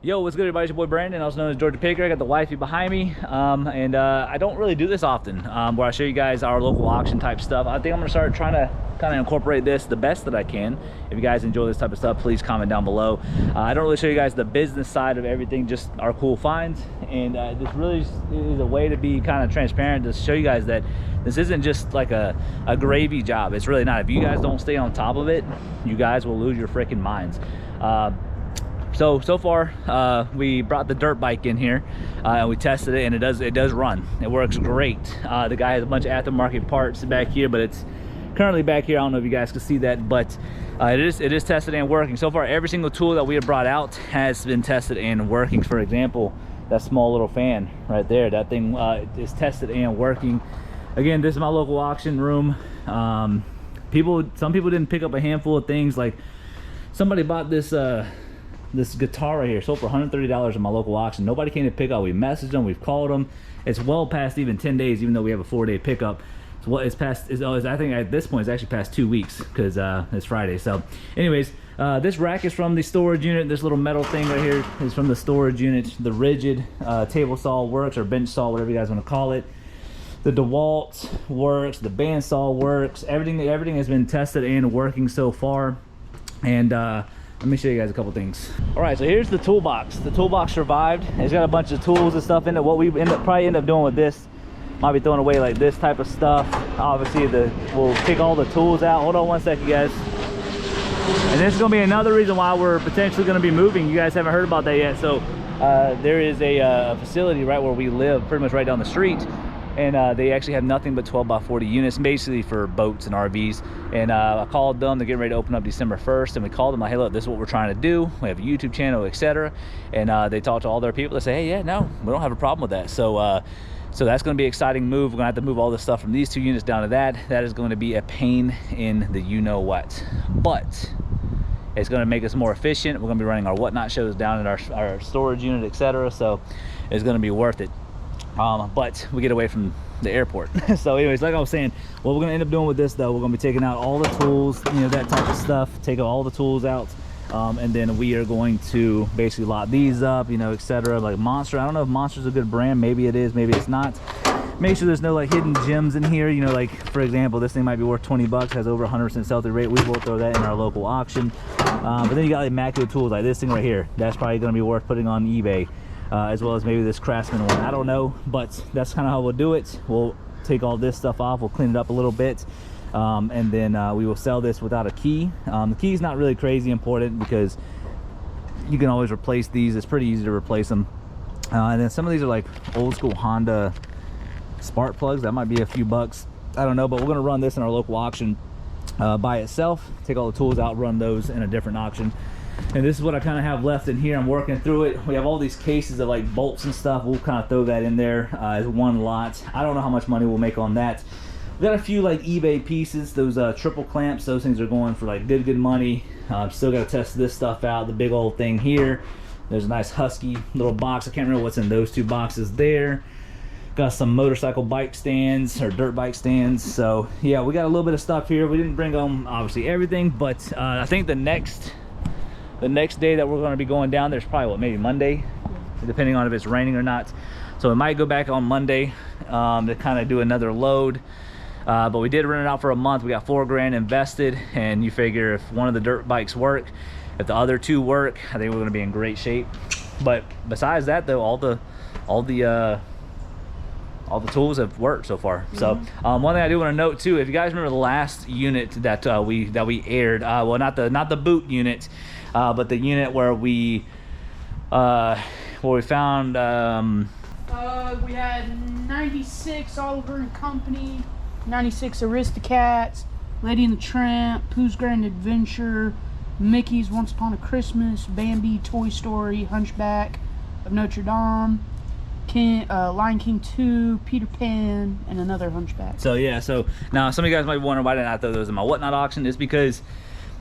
Yo, what's good, everybody? It's your boy Brandon, also known as Georgia Picker. I got the wifey behind me, and I don't really do this often, where I show you guys our local auction type stuff. I think I'm gonna start trying to kind of incorporate this the best that I can. If you guys enjoy this type of stuff, please comment down below. I don't really show you guys the business side of everything, just our cool finds, and this really is a way to be kind of transparent, to show you guys that this isn't just like a gravy job. It's really not. If you guys don't stay on top of it, you guys will lose your freaking minds. So far, we brought the dirt bike in here and we tested it, and it does run. It works great. The guy has a bunch of aftermarket parts back here, but it's currently back here. I don't know if you guys can see that, but it is tested and working. So far, every single tool that we have brought out has been tested and working. For example, that small little fan right there, that thing is tested and working. Again, this is my local auction room. Some people didn't pick up a handful of things. Like somebody bought this guitar right here, sold for $130 in my local auction. Nobody came to pick up. We messaged them, we've called them. It's well past even 10 days, even though we have a 4-day pickup. So what it's past is, I think at this point it's actually past 2 weeks, because it's Friday. So anyways, this rack is from the storage unit. This little metal thing right here is from the storage unit. The rigid table saw works, or bench saw, whatever you guys want to call it. The DeWalt works, the bandsaw works. Everything has been tested and working so far. And let me show you guys a couple things. All right, so here's the toolbox. The toolbox survived. It's got a bunch of tools and stuff in it. What we probably end up doing with this, might be throwing away like this type of stuff. Obviously, we'll take all the tools out. Hold on one second, guys. And this is gonna be another reason why we're potentially gonna be moving. You guys haven't heard about that yet. So there is a facility right where we live, pretty much right down the street. And they actually have nothing but 12 by 40 units, basically for boats and RVs. And I called them. They're getting ready to open up December 1st, and we called them like, hey, look, this is what we're trying to do. We have a YouTube channel, etc. And they talked to all their people. They say, hey, yeah, no, we don't have a problem with that. So that's going to be an exciting move. We're going to have to move all this stuff from these 2 units down to that. That is going to be a pain in the you-know-what. But it's going to make us more efficient. We're going to be running our whatnot shows down in our storage unit, etc. So it's going to be worth it. But we get away from the airport. So anyways, like I was saying, what we're gonna end up doing with this though, we're gonna be taking out all the tools, you know, that type of stuff, take all the tools out, and then we are going to basically lock these up, you know, etc. Like Monster, I don't know if Monster's a good brand. Maybe it is, maybe it's not. Make sure there's no like hidden gems in here, you know, like for example, this thing might be worth 20 bucks, has over 100% sell-through rate. We will throw that in our local auction. But then you got like immaculate tools like this thing right here. That's probably gonna be worth putting on eBay. As well as maybe this Craftsman one, I don't know, but that's kind of how we'll do it. We'll take all this stuff off, we'll clean it up a little bit, and then we will sell this without a key. The key is not really crazy important because you can always replace these. It's pretty easy to replace them. And then some of these are like old school Honda spark plugs. That might be a few bucks, I don't know, but we're going to run this in our local auction by itself, take all the tools out, run those in a different auction. And this is what I kind of have left in here. I'm working through it. We have all these cases of like bolts and stuff. We'll kind of throw that in there as one lot. I don't know how much money we'll make on that. We got a few like eBay pieces, those triple clamps. Those things are going for like good money. Still got to test this stuff out. The big old thing here. There's a nice Husky little box. I can't remember what's in those 2 boxes there. Got some motorcycle bike stands or dirt bike stands. So yeah, we got a little bit of stuff here. We didn't bring home obviously everything, but I think the next day that we're going to be going down there's probably what, maybe Monday, depending on if it's raining or not. So we might go back on Monday to kind of do another load, but we did rent it out for a month. We got $4 grand invested, and you figure if one of the dirt bikes work, if the other 2 work, I think we're going to be in great shape. But besides that though, all the tools have worked so far. So one thing I do want to note too, if you guys remember the last unit that we aired, well, not the boot unit, but the unit where we found we had 96 Oliver and Company, 96 Aristocats, Lady and the Tramp, Pooh's Grand Adventure, Mickey's Once Upon a Christmas, Bambi, Toy Story, Hunchback of Notre Dame, Lion King 2, Peter Pan, and another Hunchback. So yeah, so now some of you guys might be wondering why didn't I throw those in my whatnot auction. It's because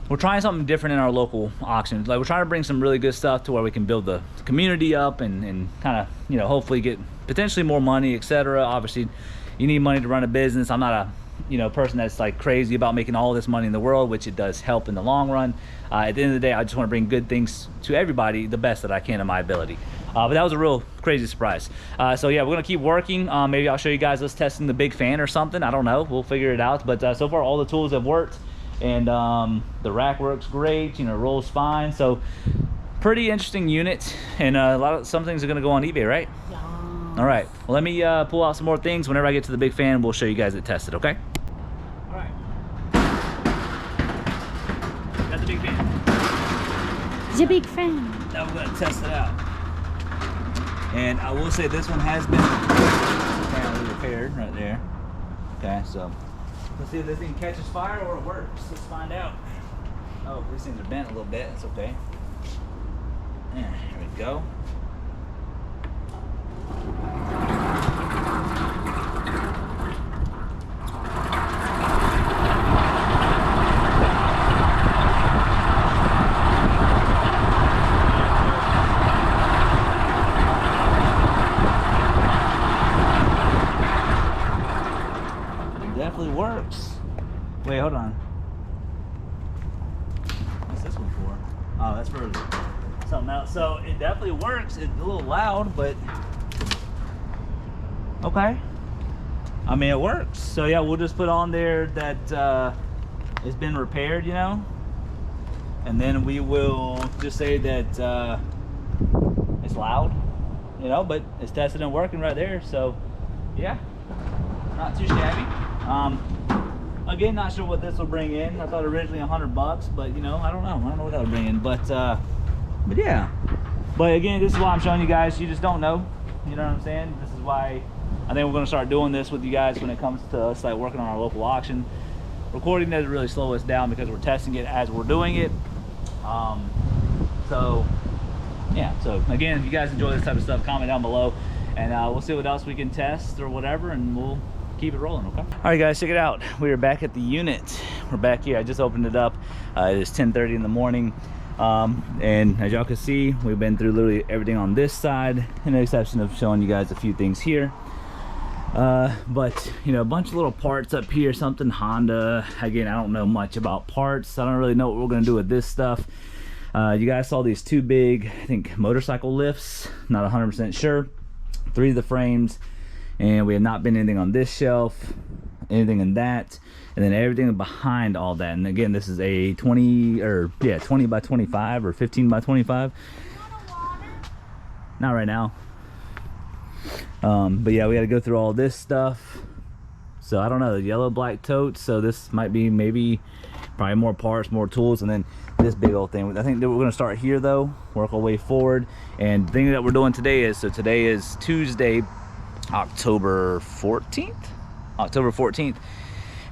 we're trying something different in our local auctions. Like we're trying to bring some really good stuff to where we can build the community up and kind of, you know, hopefully get potentially more money, etc. Obviously you need money to run a business. I'm not you know, person that's like crazy about making all this money in the world, which it does help in the long run. At the end of the day, I just want to bring good things to everybody, the best that I can in my ability. But that was a real crazy surprise. So yeah, we're gonna keep working. Maybe I'll show you guys us testing the big fan or something. I don't know, we'll figure it out. But so far all the tools have worked, and the rack works great, you know, rolls fine. So pretty interesting unit, and some things are gonna go on eBay, right? Yeah. All right, well, let me pull out some more things. Whenever I get to the big fan, we'll show you guys it tested, okay? All right, got the big fan. The big fan. Now we're gonna test it out. And I will say this one has been apparently repaired right there. Okay, so let's see if this thing catches fire or it works. Let's find out. Oh, these things are bent a little bit. That's okay. Yeah, here we go. Definitely works. Wait, hold on. What's this one for? Oh, that's for something else. So it definitely works. It's a little loud, but okay. I mean, it works. So yeah, we'll just put on there that it's been repaired, you know, and then we will just say that it's loud, you know, but it's tested and working right there. So yeah, not too shabby. Again, not sure what this will bring in. I thought originally $100, but you know, I don't know what that would bring in. But yeah. But again, this is why I'm showing you guys. You just don't know. You know what I'm saying? This is why I think we're gonna start doing this with you guys when it comes to us like working on our local auction. Recording doesn't really slow us down because we're testing it as we're doing it. So yeah. So again, if you guys enjoy this type of stuff, comment down below, and we'll see what else we can test or whatever, and we'll keep it rolling, okay? All right, guys, check it out. We are back at the unit. We're back here. I just opened it up. It is 10:30 in the morning. And as y'all can see, we've been through literally everything on this side, in the exception of showing you guys a few things here. But, you know, a bunch of little parts up here, something Honda. Again, I don't know much about parts. I don't really know what we're going to do with this stuff. You guys saw these two big, I think, motorcycle lifts. Not 100% sure. 3 of the frames. And we have not been anything on this shelf, anything in that, and then everything behind all that. And again, this is a 20 by 25 or 15 by 25. Not right now. But yeah, we got to go through all this stuff. So I don't know, the yellow black totes. So this might be probably more parts, more tools, and then this big old thing. I think that we're going to start here though, work our way forward. And the thing that we're doing today is, so today is Tuesday, October 14th,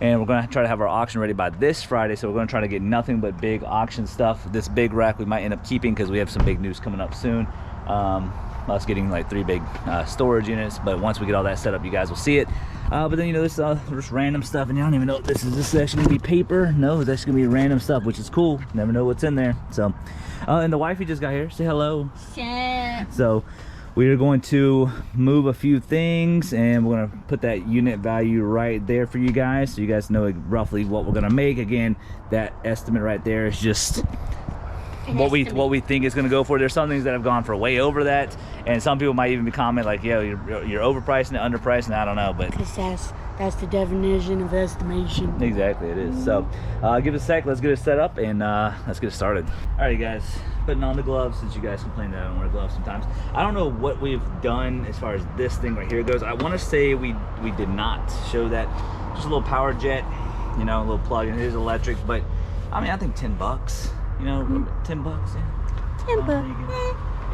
and we're gonna try to have our auction ready by this Friday. So we're gonna try to get nothing but big auction stuff. This big rack we might end up keeping because we have some big news coming up soon. Us getting like 3 big storage units, but once we get all that set up, you guys will see it. But then, you know, this just random stuff, and you don't even know what this is. This is actually gonna be paper. No, that's gonna be random stuff, which is cool. Never know what's in there. So and the wifey just got here. Say hello. Shit. So we are going to move a few things, and we're going to put that unit value right there for you guys, so you guys know roughly what we're going to make. Again, that estimate right there is just what we think is going to go for. There's some things that have gone for way over that, and some people might even be commenting like, "Yo, you're overpricing it, underpricing it." I don't know, but because that's the definition of estimation. Exactly, it is. So give it a sec. Let's get it set up, and let's get it started. All right, guys. Putting on the gloves, since you guys complain that I don't wear gloves sometimes. I don't know what we've done as far as this thing right here goes. I want to say we did not show that. Just a little power jet, you know, a little plug, and it is electric, but I mean, I think $10, you know, $10, yeah. 10 bucks.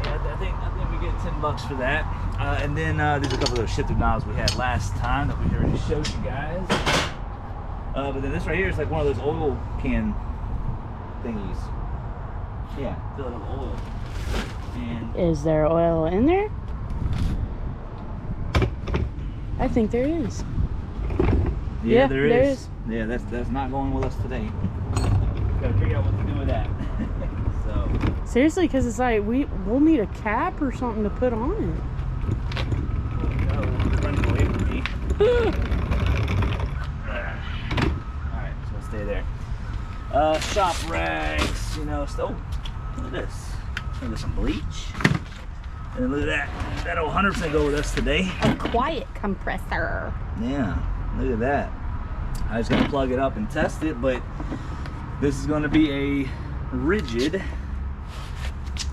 Yeah, I think we get $10 for that. And then there's a couple of those shifter knobs we had last time that we already showed you guys. But then this right here is like one of those oil can thingies. Yeah, fill it up with oil. And is there oil in there? I think there is. Yeah, there is. Yeah, that's not going with us today. Gotta figure out what to do with that. So seriously, because it's like we'll need a cap or something to put on it. No, it's running away from me. stay there. Shop rags, you know. Oh, look at this. Look at some bleach. And look at that. That'll 100% go with us today. A quiet compressor. Yeah, look at that. I was gonna plug it up and test it, but this is gonna be a rigid.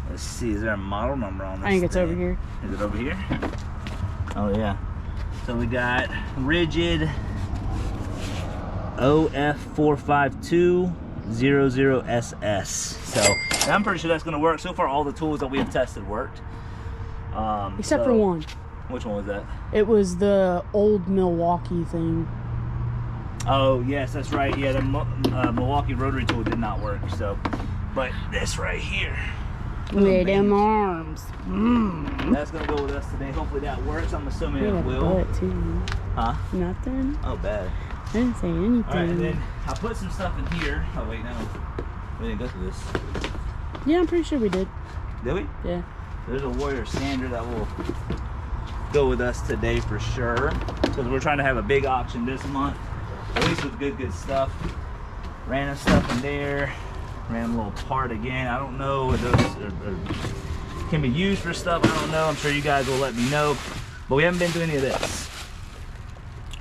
Let's see, is there a model number on this? I think it's thing? over here. Is it over here? Oh yeah. So we got rigid OF45200SS. So I'm pretty sure that's gonna work. So far, all the tools that we have tested worked. Except for one. Which one was that? It was the old Milwaukee thing. Oh yes, that's right. Yeah, the Milwaukee rotary tool did not work. So, but this right here, With them arms. that's gonna go with us today. Hopefully that works. I'm assuming it will. Butt too. Huh? Nothing. Oh, bad. I didn't say anything. All right, and then I put some stuff in here. Oh wait, no, we didn't go through this. Yeah, I'm pretty sure we did. Did we? Yeah. There's a Warrior sander that will go with us today for sure, because we're trying to have a big auction this month, at least with good stuff. Random stuff in there, random little part again. I don't know if those can be used for stuff. I don't know. I'm sure you guys will let me know, but we haven't been through any of this.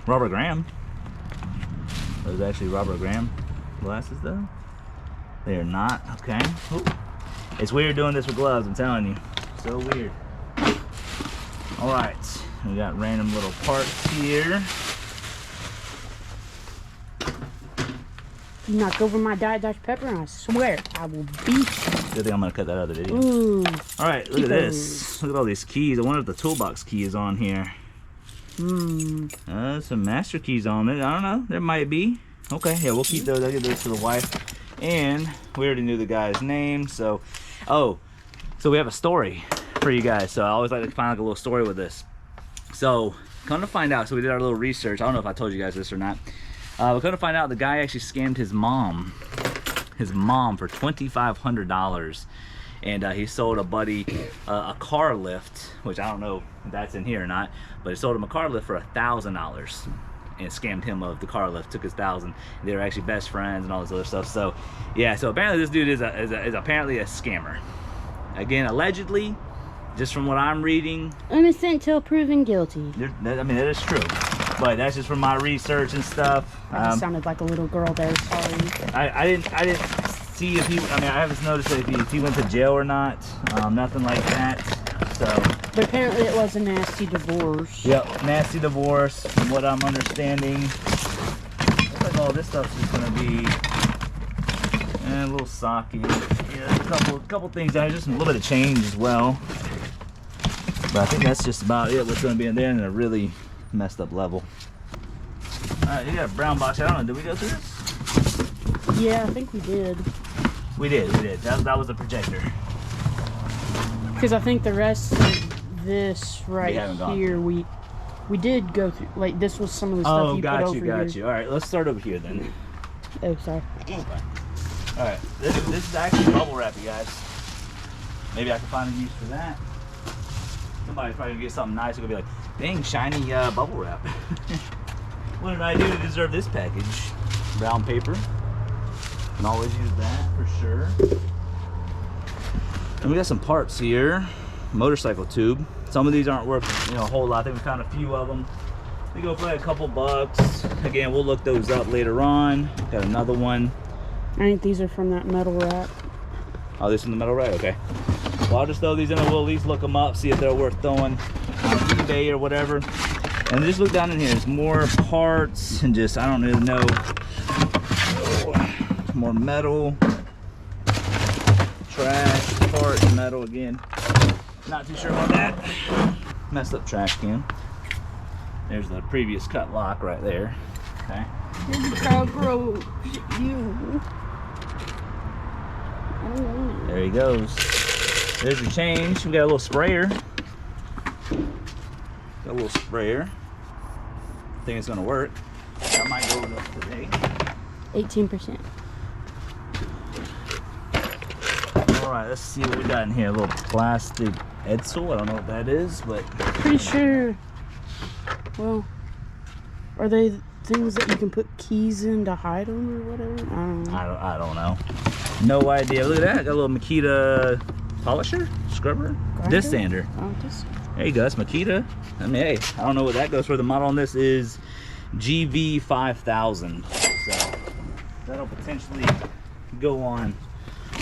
Robert Graham. Those actually Robert Graham glasses though. They are not. Okay. Ooh. It's weird doing this with gloves, I'm telling you. So weird. All right, we got random little parts here. You knock over my Diet Dutch pepper and I swear I will beat you. Good thing I'm gonna cut that out of the video. Ooh. All right, look at this. Look at all these keys. I wonder if the toolbox key is on here. Some master keys on it. I don't know, there might be. Okay, yeah, we'll keep those. I'll give those to the wife. And we already knew the guy's name, so, oh, so we have a story for you guys. So I always like to find like a little story with this. So come to find out, so we did our little research. I don't know if I told you guys this or not. We're going to find out the guy actually scammed his mom for $2,500. And he sold a buddy a car lift, which I don't know if that's in here or not, but he sold him a car lift for $1,000 and scammed him of the car lift, took his $1,000. They were actually best friends and all this other stuff. So yeah, so apparently this dude is apparently a scammer. Again, allegedly, just from what I'm reading. Innocent till proven guilty. I mean, that is true. But that's just from my research and stuff. I sounded like a little girl there, sorry. I didn't see if he, I mean, I haven't noticed if he went to jail or not. Nothing like that. So. But apparently it was a nasty divorce. Yep, nasty divorce, from what I'm understanding. Looks like all this stuff's just gonna be a little socket. Yeah, a couple things down here, just a little bit of change as well. But I think that's just about it. What's gonna be in there in a really messed up level. All right, you got a brown box. I don't know, did we go through this? Yeah, I think we did. We did. That was the projector. Because I think the rest of this right here, we did go through. Like this was some of the stuff you put over here. Got you. All right, let's start over here then. Oh, sorry. All right, this is actually bubble wrap, you guys. Maybe I can find a use for that. Somebody's probably gonna get something nice. They're gonna be like, dang, shiny bubble wrap. What did I do to deserve this package? Brown paper. Can always use that for sure. And we got some parts here. Motorcycle tube. Some of these aren't worth, a whole lot. I think we found a few of them. They go for like a couple bucks. Again, we'll look those up later on. Got another one. I think these are from that metal rack. Oh, this is the metal rack? Okay. Well, I'll just throw these in and we'll at least look them up, see if they're worth throwing on eBay or whatever. And just look down in here. There's more parts and just, I don't really know. More metal. Trash, parts, metal again. Not too sure about that. Messed up trash can. There's the previous cut lock right there. Okay. Here's the cockroach. You. There he goes. There's your change. We got a little sprayer. Got a little sprayer. I think it's gonna work. That might go with us today. 18%. All right, let's see what we got in here. A little plastic Edsel. I don't know what that is, but Pretty sure. Well, are they things that you can put keys in to hide them or whatever. I don't know. No idea. Look at that. Got a little Makita polisher, scrubber, disc sander. Oh, disc. There you go. That's Makita. I mean, hey, I don't know what that goes for. The model on this is GV5000. So that'll potentially go on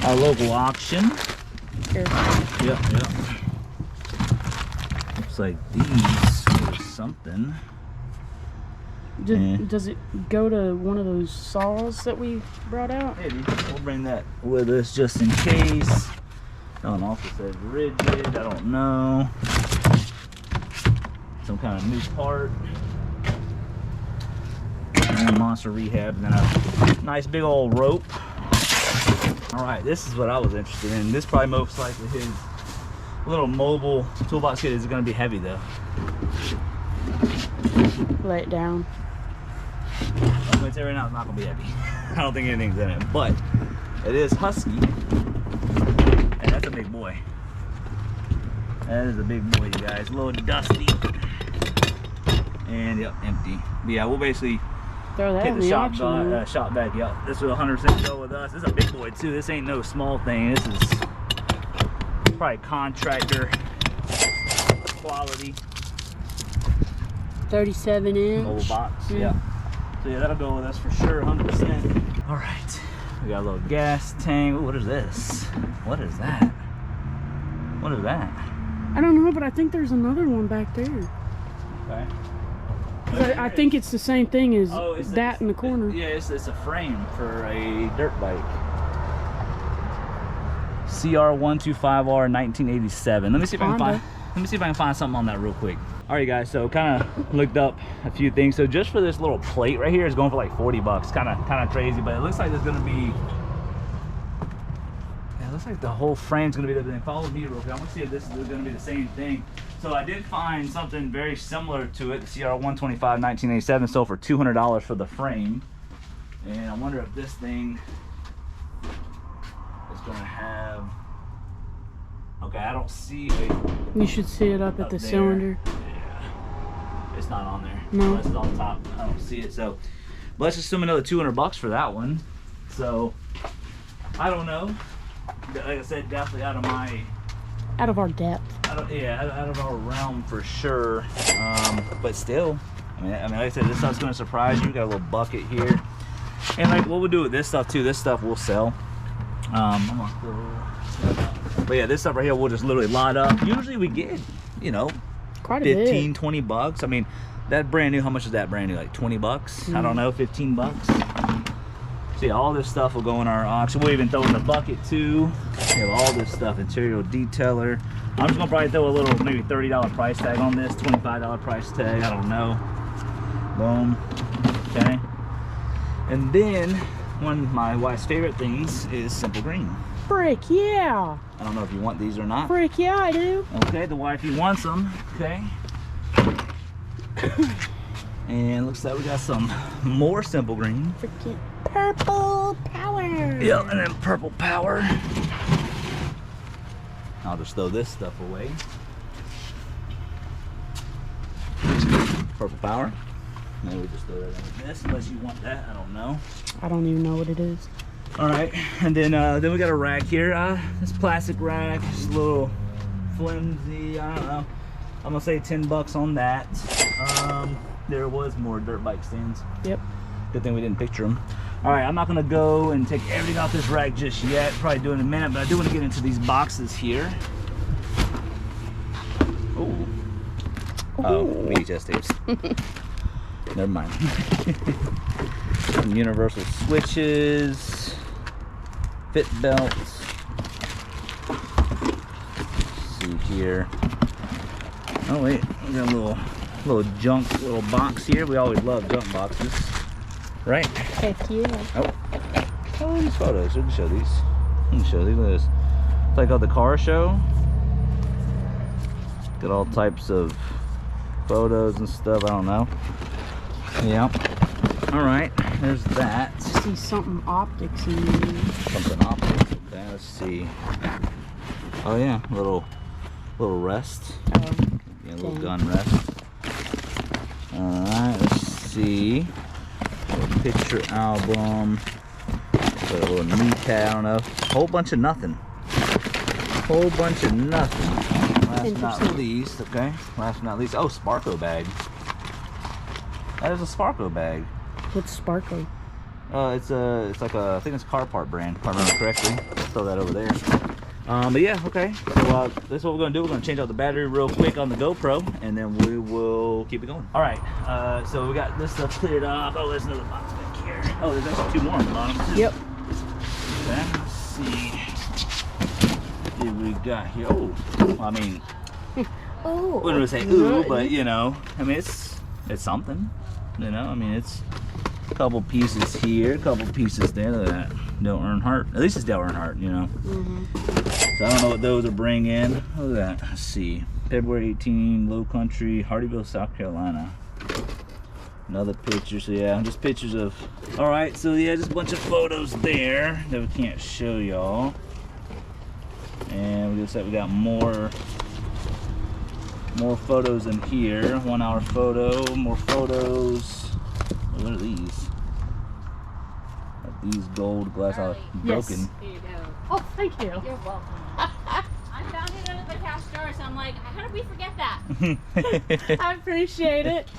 our local auction. Here. Yep. Looks like these or something. Does it go to one of those saws that we brought out? Maybe. We'll bring that with us just in case. That one also says rigid. I don't know. Some kind of new part. And monster rehab. And then a nice big old rope. Alright, this is what I was interested in. This probably most likely his little mobile toolbox kit is going to be heavy though. Lay it down. I'm going to tell you right now, it's not going to be heavy. I don't think anything's in it, but it is husky. And that's a big boy. That is a big boy, you guys. A little dusty. And yep, empty. But yeah, we'll basically Throw that hit in the the shop, auction. shop back. Yep, this will 100% go with us. This is a big boy too. This ain't no small thing. This is probably contractor quality. 37-inch. Mobile box. Yeah. So yeah, that'll go with us for sure, 100%. All right, we got a little gas tank. Ooh, what is this? What is that? What is that? I don't know, but I think there's another one back there. Okay. I think it's the same thing as it's that in the corner. Yeah, it's a frame for a dirt bike. CR125R 1987. Let me see if I can find. Let me see if I can find something on that real quick. All right, guys. So kind of looked up a few things. So just for this little plate right here is going for like 40 bucks. Kind of crazy, but it looks like there's gonna be. Yeah, it looks like the whole frame's gonna be the thing. Follow me real quick. I want to see if this is gonna be the same thing. So I did find something very similar to it. The CR125 1987 sold for $200 for the frame, and I wonder if this thing is gonna have. Okay, I don't see. You should see it up at the cylinder. Yeah, it's not on there. No, it's on top. I don't see it. So let's assume another 200 bucks for that one. So I don't know. Like I said, definitely out of my. Out of our depth. Out of our realm for sure. But still, I mean, like I said, this stuff's gonna surprise you. Got a little bucket here, and like what we'll do with this stuff too. This stuff we'll sell. But yeah, this stuff right here we'll just literally lot up. Usually we get, you know, quite a 15, bit. 20 bucks. I mean, that brand new. How much is that brand new? Like 20 bucks? I don't know, 15 bucks. So yeah, all this stuff will go in our auction. We'll even throw in the bucket too. We have all this stuff, interior detailer. I'm just gonna probably throw a little, maybe $30 price tag on this, $25 price tag, I don't know. Boom, okay. And then, one of my wife's favorite things is Simple Green. Frick, yeah. I don't know if you want these or not. Frick, yeah, I do. Okay, the wifey wants them, okay. And looks like we got some more Simple Green. Freaking purple power. Yep, and then purple power. I'll just throw this stuff away. Purple power. Maybe we just throw that like this, unless you want that. I don't know. I don't even know what it is. All right, and then we got a rack here. This plastic rack, just a little flimsy. I don't know. I'm gonna say 10 bucks on that. There was more dirt bike stands. Yep. Good thing we didn't picture them. All right, I'm not gonna go and take everything off this rack just yet. Probably do it in a minute, but I do want to get into these boxes here. Ooh. Oh, VHS tapes. Never mind. Some universal switches, fit belts. Let's see here. Oh wait, we got a little junk little box here. We always love junk boxes, right? Heck yeah. Oh, these photos. We can show these. We can show these. Look at this. It's like at the car show. Got all types of photos and stuff. I don't know. Yeah. All right. There's that. I see something optics in there. Something optics. Okay. Let's see. Oh yeah. Little rest. Oh. Yeah, a little gun rest. All right. Let's see. picture album. Put a little knee pad, I don't know. Whole bunch of nothing. Whole bunch of nothing. Last but not least, okay. Last but not least, oh, Sparko bag. That is a Sparko bag. What's Sparko? It's like a, I think it's a car part brand, if I remember correctly. Throw that over there. But yeah, okay. So this is what we're gonna do. We're gonna change out the battery real quick on the GoPro, and then we will keep it going. All right. So we got this stuff cleared up. Oh, there's another box back here. Oh, there's actually 2 more on the bottom too. Yep. Okay. Let's see. What do we got here? Oh, well, I mean, Oh. wouldn't really say ooh, but you know, I mean, it's something. You know, I mean, it's a couple pieces here, a couple pieces there. Look at that. Dale Earnhardt. At least it's Dale Earnhardt, you know. So I don't know what those are bringing. Look at that. Let's see. February 18, Low Country, Hardyville, South Carolina. Another picture. So yeah, just pictures of. All right. So yeah, just a bunch of photos there that we can't show y'all. And we just said we got more photos in here. 1 hour photo. More photos. What are these? These gold glass are broken. Yes. Here you go. Oh, thank you. You're welcome. I found it under the couch drawer, so I'm like, how did we forget that? I appreciate it.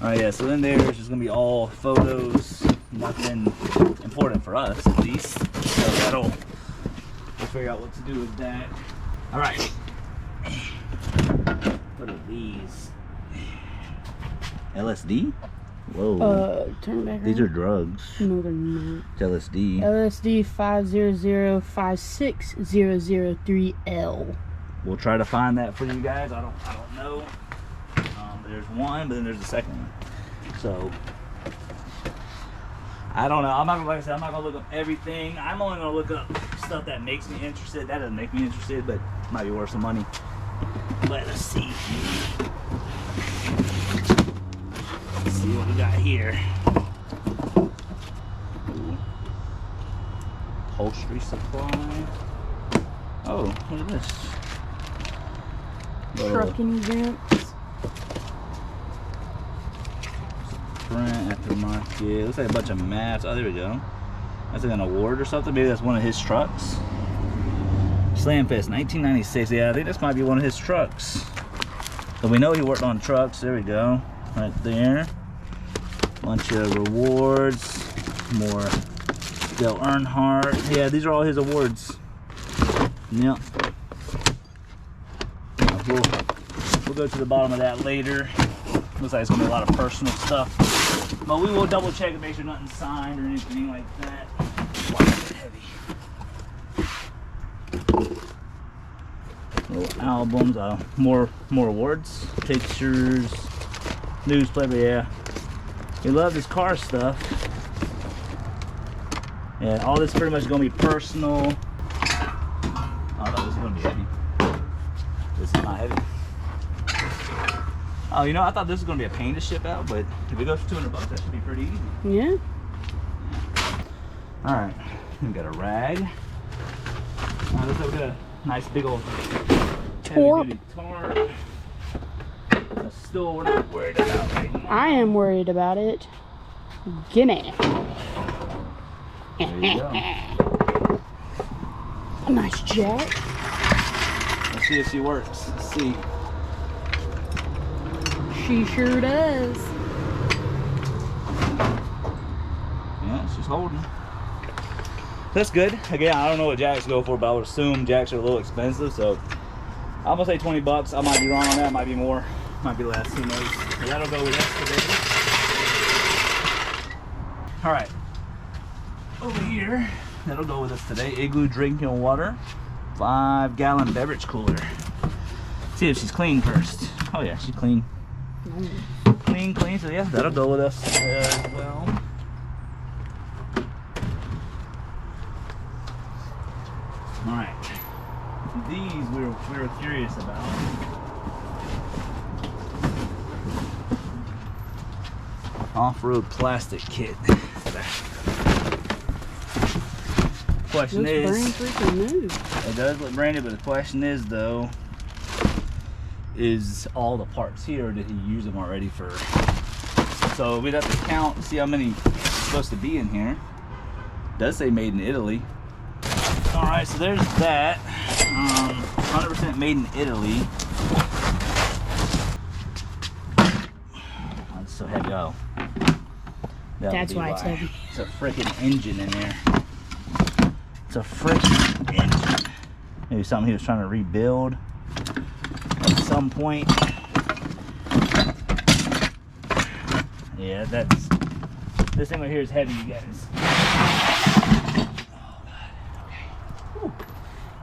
Alright, yeah, so then there's just gonna be all photos, nothing important for us at least. So we'll figure out what to do with that. Alright. What are these? LSD? Whoa. Turn it back These around. are drugs. No, they're not. It's LSD. LSD 500-56003L. We'll try to find that for you guys. I don't know. There's one, but then there's the second one. So I don't know. I'm not gonna, like I said, I'm not gonna look up everything. I'm only gonna look up stuff that makes me interested. That doesn't make me interested, but might be worth some money. Let us see. Let's see what we got here. Ooh. Upholstery supply. Oh, what is this? Trucking events. Print aftermarket. Looks like a bunch of maps. Oh, there we go. That's like an award or something. Maybe that's one of his trucks. Slamfest 1996. Yeah, I think this might be one of his trucks. So we know he worked on trucks. There we go. Right there. Bunch of rewards. More Dale Earnhardt. Yeah, these are all his awards. Yep. We'll go to the bottom of that later. Looks like it's gonna be a lot of personal stuff. But we will double check and make sure nothing's signed or anything like that. Wow, it's heavy. Little albums, more awards, pictures, newspaper, yeah. We love this car stuff. Yeah, all this pretty much is gonna be personal. I thought this was gonna be heavy. This is not heavy. Oh, you know, I thought this was gonna be a pain to ship out, but if it goes for $200, that should be pretty easy. Yeah. All right, we got a rag. Looks like we got a nice big old heavy-duty tarp. A stool we're not worried about right now. I am worried about it. Gimme. There you go. A nice jack. Let's see if she works. Let's see. She sure does. Yeah, she's holding. That's good. Again, I don't know what jacks go for, but I would assume jacks are a little expensive, so I'm gonna say $20. I might be wrong on that. Might be more. Might be less. Who knows? But that'll go with us today. All right. Over here, that'll go with us today. Igloo drinking water, 5-gallon beverage cooler. See if she's clean first. Oh yeah, she's clean. Clean. So yeah, that'll go with us as well. All right. These we were curious about. Off-road plastic kit. Question is, it does look branded, but the question is though, is all the parts here, or did he use them already for So we'd have to count and see how many supposed to be in here. It does say made in Italy. All right, so there's that. 100% made in Italy. Oh, it's so heavy. Oh, That's why it's heavy. It's a freaking engine in there. It's a freaking engine. Maybe something he was trying to rebuild at some point. Yeah, that's, this thing right here is heavy, you guys.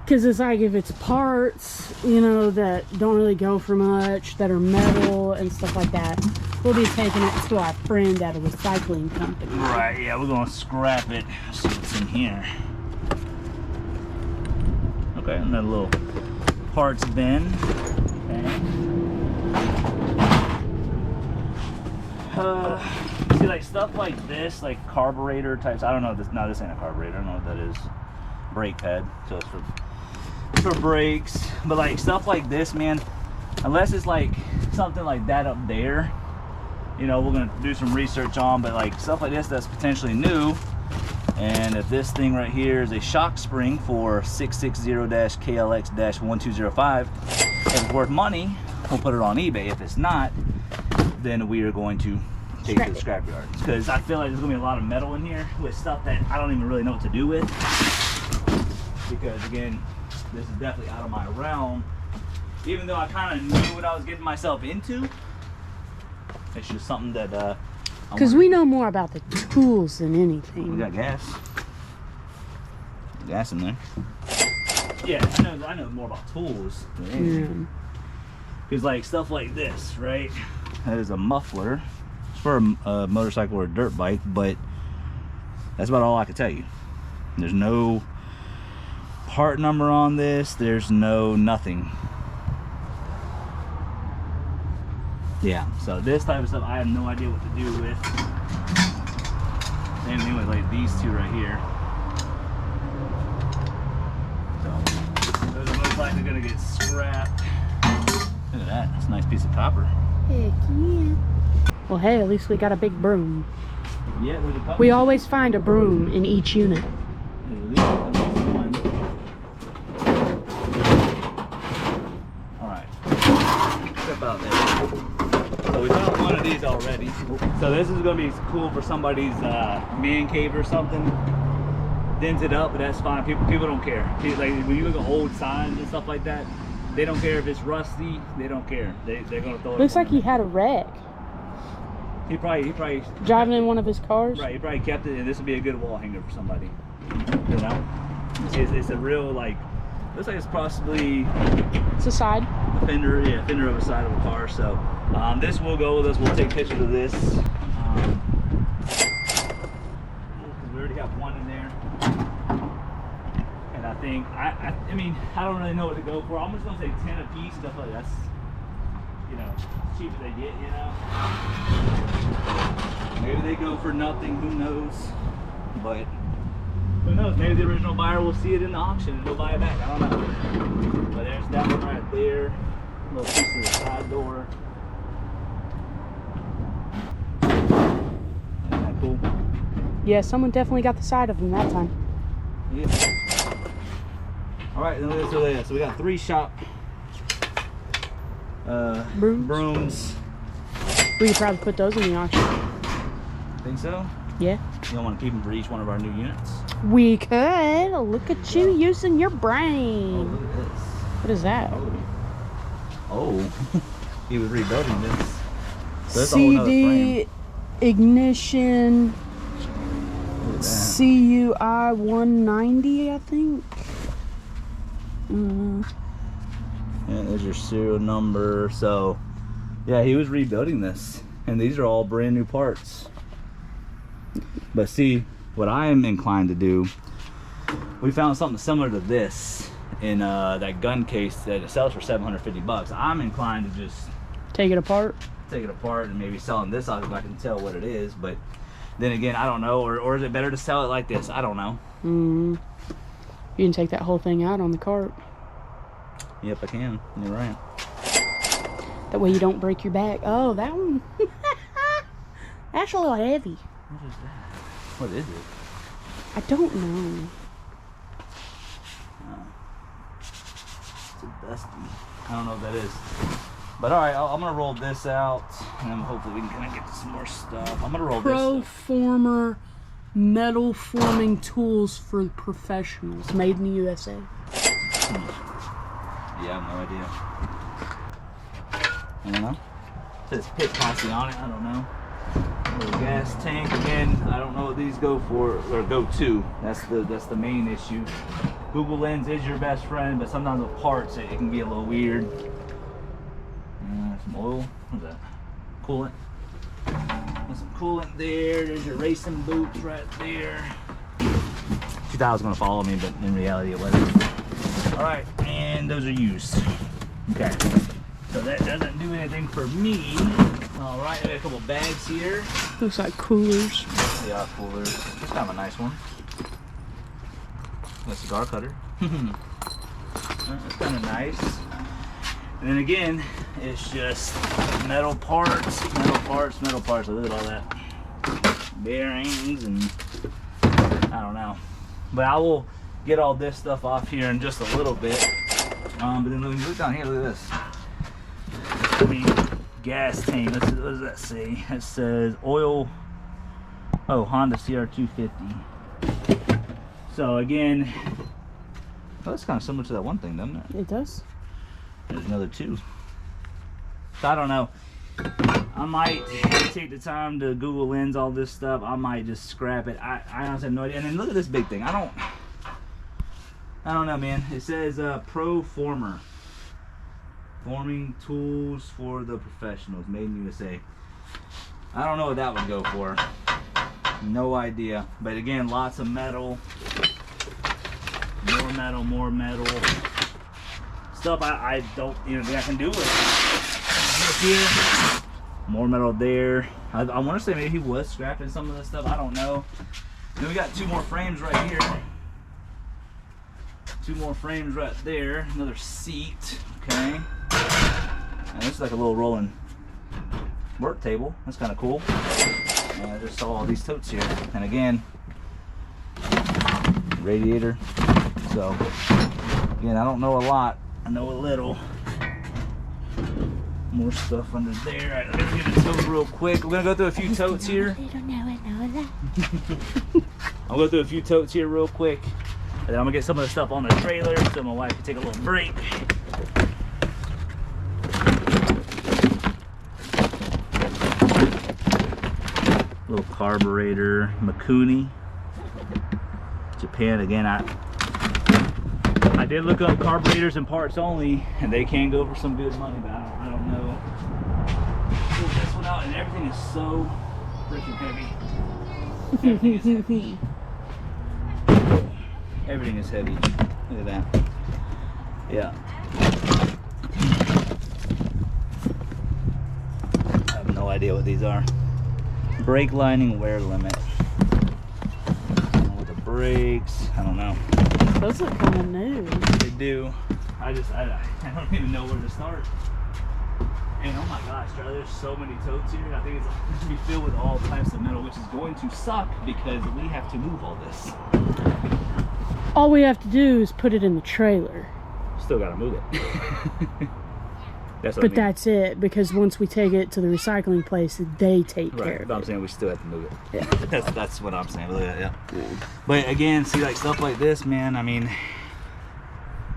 Because it's like if it's parts, you know, that don't really go for much, that are metal and stuff like that, we'll be taking it to our friend at a recycling company. Right, yeah, we're gonna scrap it. See what's in here. Okay, another little parts bin. Okay. See, like stuff like this, like carburetor types. I don't know this. No, this ain't a carburetor. I don't know what that is. Brake pad. So it's for brakes. But like stuff like this, man. Unless it's like something like that up there, you know, we're gonna do some research on. But like stuff like this that's potentially new. And if this thing right here is a shock spring for 660-KLX-1205, if it's worth money, we'll put it on eBay. If it's not, then we are going to take it to the scrapyard. Because I feel like there's gonna be a lot of metal in here with stuff that I don't even really know what to do with. Because again, this is definitely out of my realm. Even though I kind of knew what I was getting myself into, it's just something that because we know more about the tools than anything. We got gas. Gas in there. Yeah, I know more about tools than anything. Because like stuff like this, right? That is a muffler. It's for a motorcycle or a dirt bike, but that's about all I can tell you. There's no part number on this. There's no nothing. Yeah, so this type of stuff I have no idea what to do with. Same thing with like these two right here. So those are most likely gonna get scrapped. Look at that, that's a nice piece of copper. Heck yeah. Well, hey, at least we got a big broom. Yeah, there's a couple. We always find a broom in each unit. Alright. Step out there. So we found one of these already. So this is going to be cool for somebody's man cave or something. Dented up, but that's fine. People don't care. Like when you look at old signs and stuff like that, they don't care if it's rusty. They don't care. They're going to throw it. Looks like he had a wreck. He probably driving in one of his cars. Right. He probably kept it, and this would be a good wall hanger for somebody. You know, it's a real like. Looks like it's possibly. It's a side. A fender, yeah, fender of a side of a car. So this will go with us. We'll take pictures of this. We already got one in there, and I think I mean I don't really know what to go for. I'm just gonna say 10 a piece. Stuff like that's, you know, as cheap as they get. You know, maybe they go for nothing. Who knows? But. Who knows? Maybe the original buyer will see it in the auction and he'll buy it back. I don't know. But there's that one right there. A little piece of the side door. Isn't that cool? Yeah, someone definitely got the side of him that time. Yeah. Alright, then let's do this. So we got 3 shop brooms. We could probably put those in the auction. Think so? Yeah. You don't want to keep them for each one of our new units? We could. Look at you using your brain. Oh, look at this. What is that? Oh. He was rebuilding this. So that's a whole nother CD frame. ignition. Look at that. CUI 190, I think. Yeah, there's your serial number. So, yeah, he was rebuilding this. And these are all brand new parts. But see, what I am inclined to do, we found something similar to this in that gun case that it sells for 750 bucks. I'm inclined to just take it apart and maybe selling this off if I can tell what it is. But then again, I don't know. Or is it better to sell it like this? I don't know. You can take that whole thing out on the cart. Yep, I can. You're right. That way you don't break your back. Oh, that one. That's a little heavy. What is that? What is it? I don't know. It's a dusty. I don't know what that is. But all right, I'm gonna roll this out, and then hopefully we can kind of get to some more stuff. I'm gonna roll this. Proformer metal forming tools for professionals, made in the USA. Yeah, I have no idea. I don't know. It says pit posse on it. I don't know. A little gas tank again. I don't know what these go for or go to. That's the main issue. Google Lens is your best friend, but sometimes with parts it can be a little weird. Some oil. What's that? Coolant. There's some coolant there. There's your racing boots right there. She thought it was gonna follow me, but in reality it wasn't. All right, and those are used. Okay, so that doesn't do anything for me. All right, I got a couple bags here. Looks like coolers. Yeah, coolers. It's kind of a nice one. A cigar cutter. That's kind of nice. And then again, it's just metal parts, metal parts, metal parts. Look at all that. Bearings and I don't know. But I will get all this stuff off here in just a little bit. But then when you look down here, look at this. I mean, gas tank. What does that say? It says oil. Oh, Honda CR250. So again, oh, that's kind of similar to that one thing, doesn't it? It does. There's another two. So I don't know. I might take the time to Google Lens all this stuff. I might just scrap it. I honestly have no idea. And then look at this big thing. I don't know, man. It says Proformer. Forming tools for the professionals, made in USA. I don't know what that would go for. No idea. But again, lots of metal. More metal. Stuff I don't even think I can do with it. Here. More metal there. I want to say maybe he was scrapping some of this stuff. I don't know. Then we got two more frames right here. Two more frames right there. Another seat. Okay. And this is like a little rolling work table. That's kind of cool. And I just saw all these totes here. And again, radiator. So again, I don't know a lot. I know a little. More stuff under there. Alright, let me get a tote real quick. We're gonna go through a few totes here. I'll go through a few totes here real quick. And then I'm gonna get some of the stuff on the trailer so my wife can take a little break. Little carburetor, Mikuni, Japan. Again, I did look up carburetors and parts only, and they can go for some good money, but I don't know. Pull this one out, and everything is so freaking heavy. Everything is heavy. Everything is heavy. Look at that. Yeah. I have no idea what these are. Brake lining wear limit. With the brakes, I don't know. Those look kind of new. They do. I don't even know where to start. And oh my gosh, Charlie, there's so many totes here. I think it's going to be filled with all types of metal, which is going to suck because we have to move all this. All we have to do is put it in the trailer. Still got to move it. That's what I mean. That's it, because once we take it to the recycling place, they take care of it. But I'm saying we still have to move it. Yeah. That's what I'm saying. Look at that, yeah. But again, see, like stuff like this, man, I mean,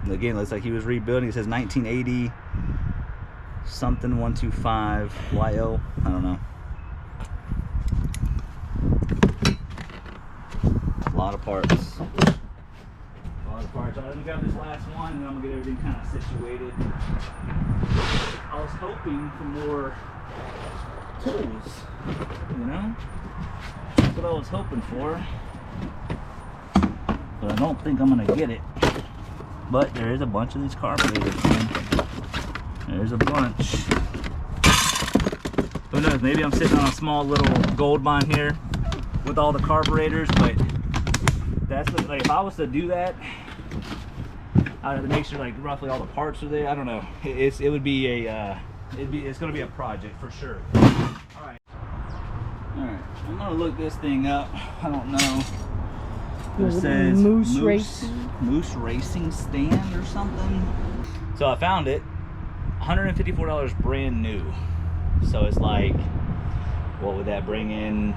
again, looks like he was rebuilding. It says 1980 something 125 YO. I don't know. A lot of parts. Alright, let me grab this last one and I'm gonna get everything kind of situated. I was hoping for more tools, you know? That's what I was hoping for. But I don't think I'm gonna get it. But there is a bunch of these carburetors, man. There's a bunch. Who knows, maybe I'm sitting on a small little gold mine here with all the carburetors, but that's what, like, if I was to do that, I'd have to make sure like roughly all the parts are there. I don't know. It would be a it's gonna be a project for sure. All right, I'm gonna look this thing up. I don't know. It Was it says Moose Racing? Moose Racing Stand or something. So I found it. $154 brand new. So it's like, what would that bring in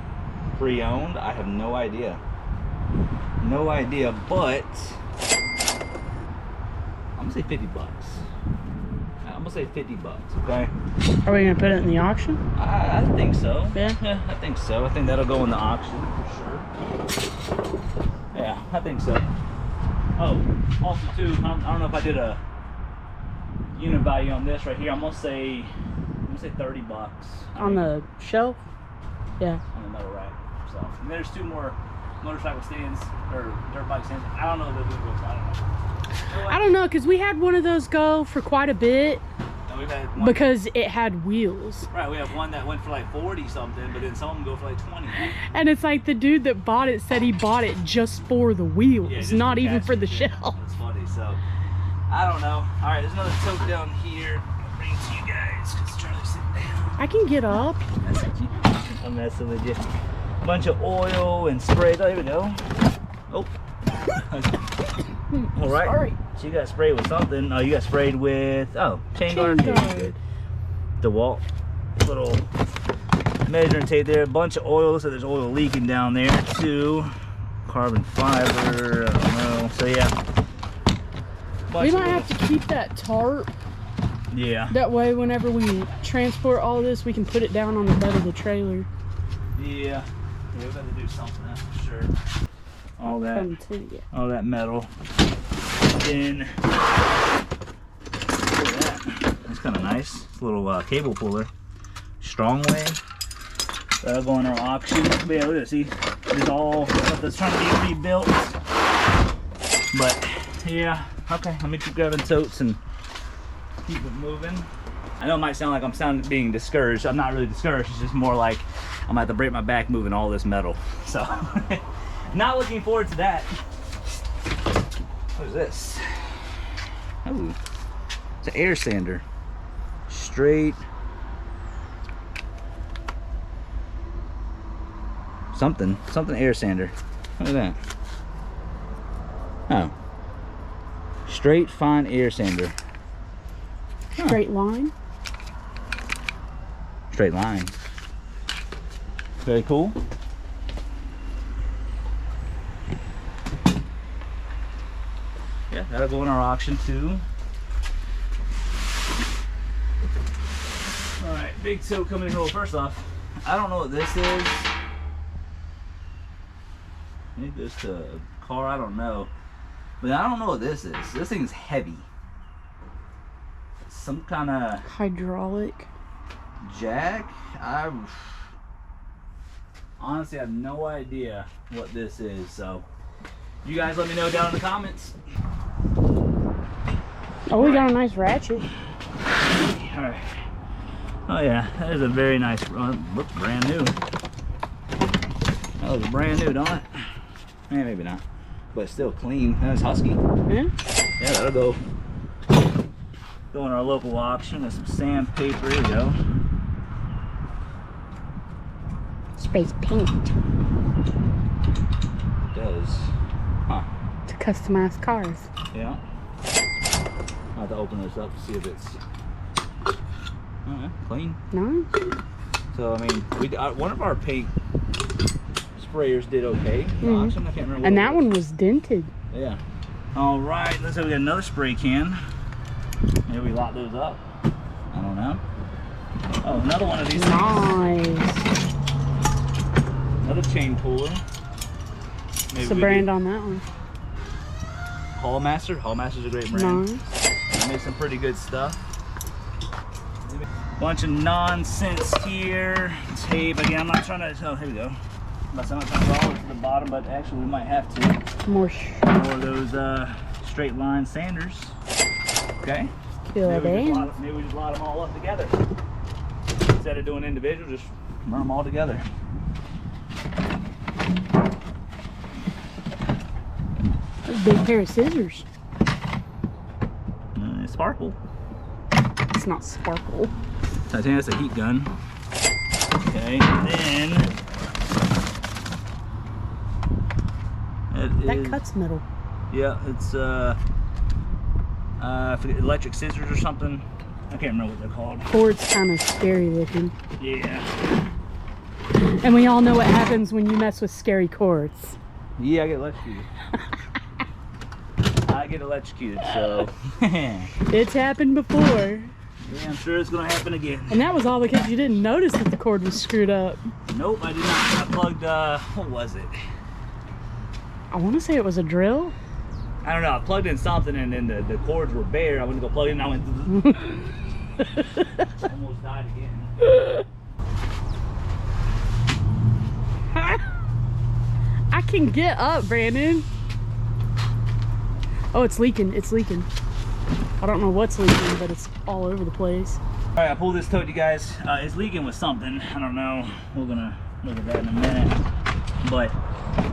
pre-owned? I have no idea. No idea, but I'm gonna say 50 bucks. I'm gonna say 50 bucks, okay? Are we gonna put it in the auction? I think so. Yeah? Yeah, I think so. I think that'll go in the auction for sure. Yeah, I think so. Oh, also too, I don't know if I did a unit value on this right here. I'm gonna say 30 bucks. On the shelf? Yeah. On the metal rack. So, and there's 2 more motorcycle stands or dirt bike stands. I don't know the books. I don't know. I don't know, because we had one of those go for quite a bit And we've had one, because it had wheels. right, we have one that went for like 40 something, but then some of them go for like 20. And it's like the dude that bought it said he bought it just for the wheels, Yeah, just not even catch for the it. Yeah, shelf. It's funny, so I don't know. All right, there's another tote down here. I'll bring it to you guys because Charlie's sitting down. I can get up. I'm messing with you. Bunch of oil and spray. There we go. Oh. All right. Sorry. So you got sprayed with something. Oh, you got sprayed with, chain guard. Chain guard. Good. DeWalt little measuring tape there. A bunch of oil. Looks like there's oil leaking down there too. Carbon fiber. I don't know. So yeah. We might have to keep that tarp. Yeah. That way, whenever we transport all this, we can put it down on the bed of the trailer. Yeah. Yeah, we got to do something, that's for sure. All that metal. Then, look at that. That's kind of nice. It's a little cable puller. Strongway. That'll go in our auction. But yeah, look at it. See, there's all stuff that's trying to be rebuilt. But yeah, okay. Let me keep grabbing totes and keep it moving. I know it might sound like I'm being discouraged. I'm not really discouraged. It's just more like I'm gonna have to break my back moving all this metal. So, not looking forward to that. What is this? Oh, it's an air sander. Straight. Something air sander. Look at that. Oh. Straight fine air sander. Straight line. Straight line. Very cool. Yeah, that'll go in our auction too. Alright, big tote coming in. Well, first off, I don't know what this is. Maybe this a car, I don't know. But I don't know what this is. This thing's heavy. Some kind of Hydraulic. jack. I honestly have no idea what this is, so you guys let me know down in the comments. Oh, we got a nice ratchet. All right. Oh yeah, that is a very nice run. Looks brand new. That looks brand new, don't it? Eh, maybe not, but it's still clean. That's husky. Yeah. Yeah, that'll go in our local auction. There's some sandpaper. Here we go. Space paint. It does. Huh. To customize cars. Yeah. I'll have to open this up to see if it's clean. Nice. So I mean, one of our paint sprayers did okay. The auction, I can't remember. And what that it one was. was dented. Yeah. All right. Let's say we got another spray can. Maybe we lock those up. I don't know. Oh, another one of these things. Nice. Another chain puller. What's the brand on that one? Hallmaster. Hallmaster's a great brand. Nice. They make some pretty good stuff. Bunch of nonsense here. Tape again. I'm not trying to. Oh, here we go. I'm not trying to roll it to the bottom, but actually we might have to. More Or those straight line sanders. Okay. Maybe we just lot them all up together. Instead of doing individual, just run them all together. That's a big pair of scissors. Sparkle. It's not sparkle. I think that's a heat gun. Okay, then That cuts metal. Yeah, it's I forget, electric scissors or something. I can't remember what they're called. Cord's kind of scary looking. Yeah. And we all know what happens when you mess with scary cords. Yeah, I get electrocuted. I get electrocuted, so. It's happened before. Yeah, I'm sure it's gonna happen again. And that was all because you didn't notice that the cord was screwed up. Nope, I did not. I plugged, what was it? I want to say it was a drill. I don't know, I plugged in something and then the cords were bare. I went to go plug it in and I went almost died again. I can get up, Brandon. Oh, it's leaking. It's leaking. I don't know what's leaking, but it's all over the place. All right, I pulled this tote, you guys. It's leaking with something. I don't know. We're gonna look at that in a minute. But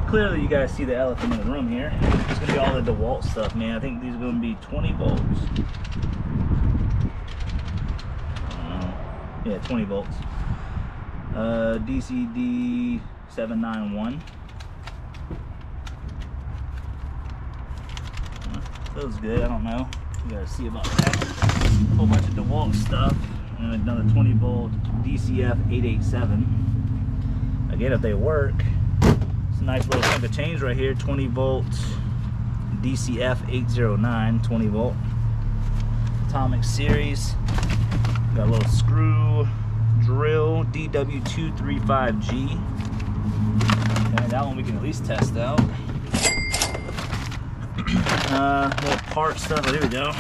clearly you guys see the elephant in the room here. It's gonna be all the DeWalt stuff, man. I think these are gonna be 20 volts. Yeah, 20 volts. DCD 791. Feels good, I don't know. We gotta see about that. A whole bunch of DeWalt stuff. And another 20 volt DCF 887. Again, if they work, it's a nice little chunk of change right here. 20 volt DCF 809, 20 volt. Atomic series. Got a little screw drill DW235G. Okay, that one we can at least test out. Little part stuff. Oh, here we go.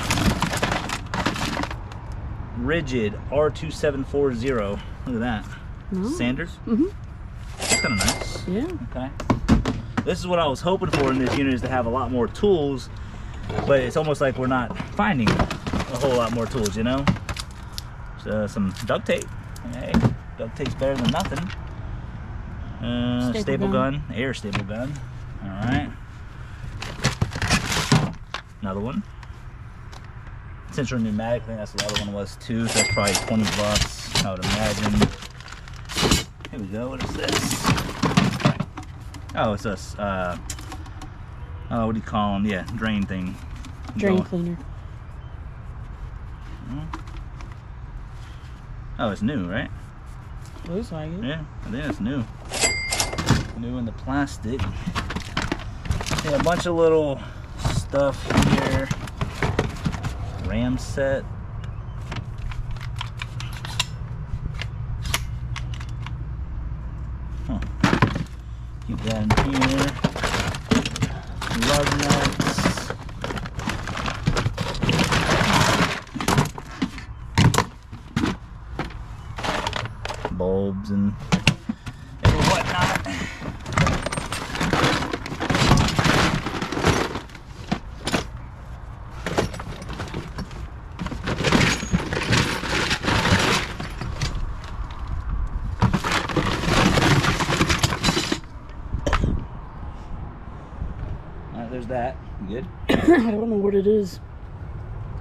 Rigid R2740. Look at that. Oh. Sanders. Mm-hmm. That's kind of nice. Yeah. Okay. This is what I was hoping for in this unit, is to have a lot more tools, but it's almost like we're not finding a whole lot more tools, you know? So, some duct tape. Hey, duct tape's better than nothing. Staple gun, air staple gun. All right. Another one. Central pneumatic, I think that's what the other one was too. So that's probably 20 bucks, I would imagine. Here we go. What is this? Oh, it's a what do you call them? Yeah, drain thing. Drain cleaner. Oh, it's new, right? Looks like it. Yeah, I think it's new. New in the plastic. Yeah, a bunch of little stuff here. Ram set. Huh. Keep that in here. Lug nuts. Bulbs and whatnot. There's that. You good? I don't know what it is.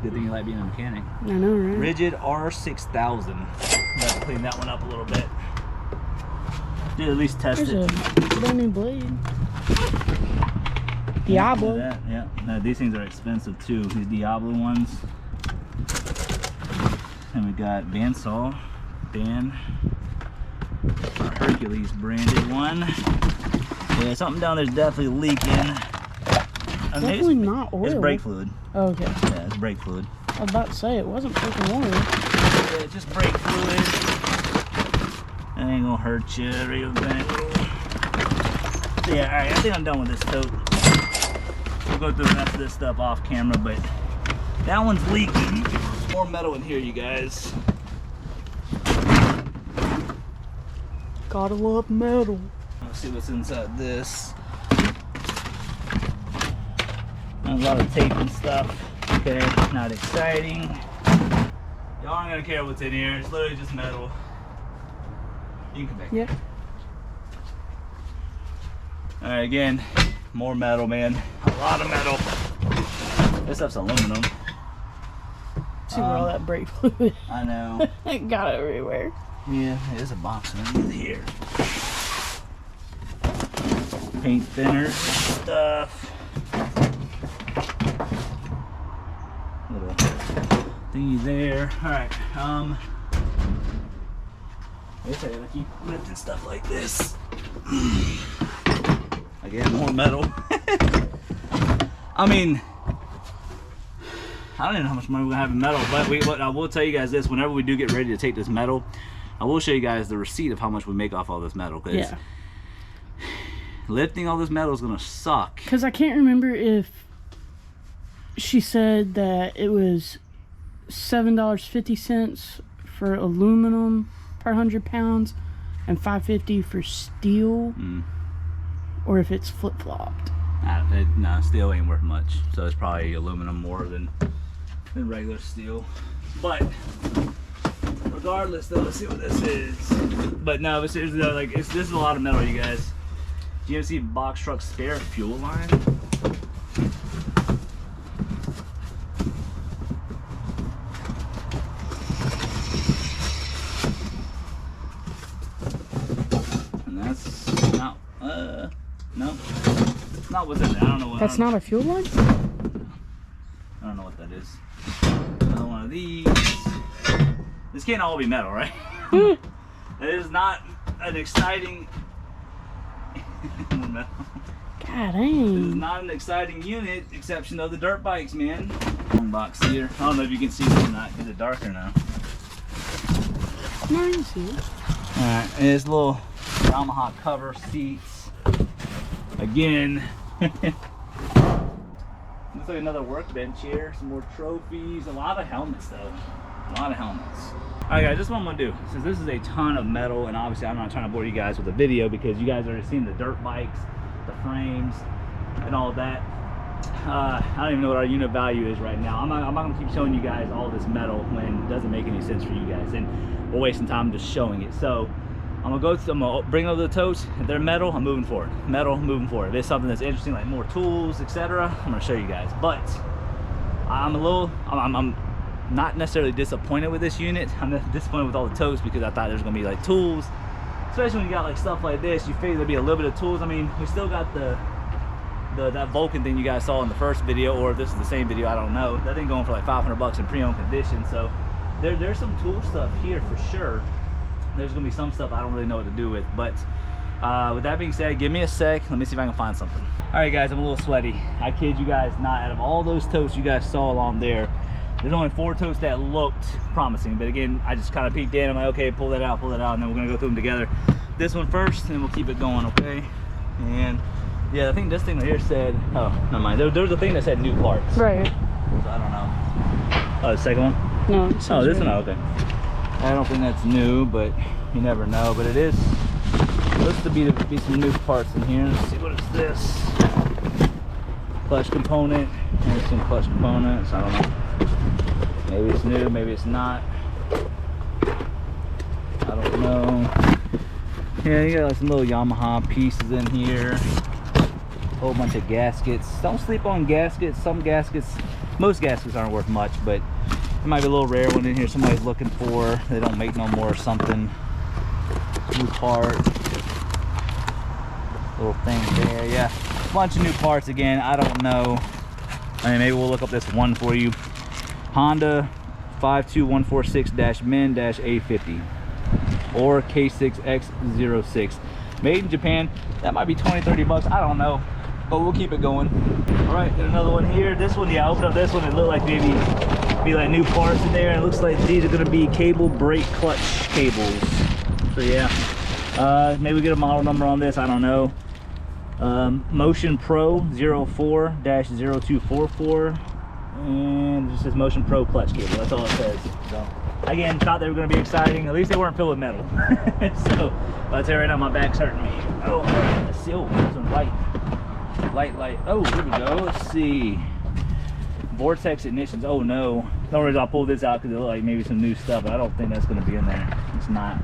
Good thing you like being a mechanic. I know, right? Rigid R6000. Got to clean that one up a little bit. Did at least test There's it. a brand new blade. Diablo. That, yeah. No, these things are expensive too. These Diablo ones. And we got bandsaw. Our Hercules branded one. Yeah, something down there's definitely leaking. Definitely not oil. It's brake fluid. Oh, okay. Yeah, it's brake fluid. I was about to say, it wasn't freaking oil. Yeah, it's just brake fluid. That ain't gonna hurt you. Yeah, alright, I think I'm done with this tote. We'll go through the rest of this stuff off camera, but that one's leaking. More metal in here, you guys. Gotta love metal. Let's see what's inside this. A lot of tape and stuff. Okay, not exciting. Y'all aren't gonna care what's in here. It's literally just metal. You can come back. Yeah. All right, again, more metal, man. A lot of metal. This stuff's aluminum. See where all that brake fluid. I know. It got everywhere. Yeah, there's a box underneath here. paint thinner stuff. Little thingy there. All right. I guess I gotta keep lifting stuff like this. Again, more metal. I mean, I don't even know how much money we're gonna have in metal, but I will tell you guys this: whenever we do get ready to take this metal, I will show you guys the receipt of how much we make off all this metal. Cause Yeah. lifting all this metal is gonna suck. Because I can't remember if she said that it was $7.50 for aluminum per 100 pounds and $5.50 for steel, or if it's flip-flopped. No, steel ain't worth much, so it's probably aluminum more than regular steel. But regardless, though, let's see what this is. But no, but seriously though, like this is a lot of metal, you guys. Do you ever see box truck spare fuel line? No, not what's in there. I don't know what. That's not a fuel line? I don't know what that is. Another one of these. This can't all be metal, right? It is not an exciting. Metal. God This is dang. not an exciting unit, exception of the dirt bikes, man. Long box here. I don't know if you can see this or not. Is it darker now? No, you can see it. All right, and this little Yamaha cover seats. Again, looks like another workbench here. Some more trophies. A lot of helmets, though. A lot of helmets. All right, guys, this is what I'm gonna do. Since this is a ton of metal, and obviously I'm not trying to bore you guys with a video because you guys already seen the dirt bikes, the frames, and all that. I don't even know what our unit value is right now. I'm not gonna keep showing you guys all this metal when it doesn't make any sense for you guys, and we're wasting time just showing it. So I'm gonna bring over the totes. If they're metal, I'm moving forward. Metal, moving forward. If it's something that's interesting, like more tools, etc., I'm gonna show you guys. But I'm not necessarily disappointed with this unit. I'm disappointed with all the totes because I thought there's gonna be like tools, especially when you got like stuff like this. You figure there'd be a little bit of tools. I mean, we still got that Vulcan thing you guys saw in the first video, or if this is the same video, I don't know. That thing going for like 500 bucks in pre-owned condition. So there's some tool stuff here for sure. There's gonna be some stuff I don't really know what to do with, but with that being said, give me a sec. Let me see if I can find something. All right, guys, I'm a little sweaty. I kid you guys not. Out of all those totes you guys saw along there, there's only 4 totes that looked promising. But again, I just kind of peeked in. I'm like, okay, pull that out, and then we're gonna go through them together. This one first, and then we'll keep it going, okay? And yeah, I think this thing right here said, oh, never mind. There was a thing that said new parts. Right. So I don't know. Oh, the second one? No. Oh, this one, okay. I don't think that's new, but you never know. But it is. Looks to be some new parts in here. Let's see what is this. Clutch component. There's some clutch components. I don't know. Maybe it's new, maybe it's not. I don't know. Yeah, you got like some little Yamaha pieces in here. A whole bunch of gaskets. Don't sleep on gaskets. Some gaskets, most gaskets aren't worth much, but there might be a little rare one in here somebody's looking for. They don't make no more or something. New part. Little thing there, yeah. Bunch of new parts again. I don't know. I mean, maybe we'll look up this one for you. Honda 52146-MIN-A50 or K6X06. Made in Japan. That might be 20-30 bucks. I don't know. But we'll keep it going. All right, got another one here. This one, yeah, I opened up this one. It looked like maybe be like new parts in there. It looks like these are gonna be cable brake clutch cables. So yeah, maybe we get a model number on this. I don't know. Motion Pro 04-0244, and it says Motion Pro clutch cable. That's all it says. So again, thought they were gonna be exciting. At least they weren't filled with metal. So I'll tell you right now, my back's hurting me. Oh, all right, let's see. Oh, this one's light. Light. Oh, here we go. Let's see. Vortex ignitions. Oh no. The only reason I'll pull this out because it looks like maybe some new stuff, but I don't think that's going to be in there. It's not.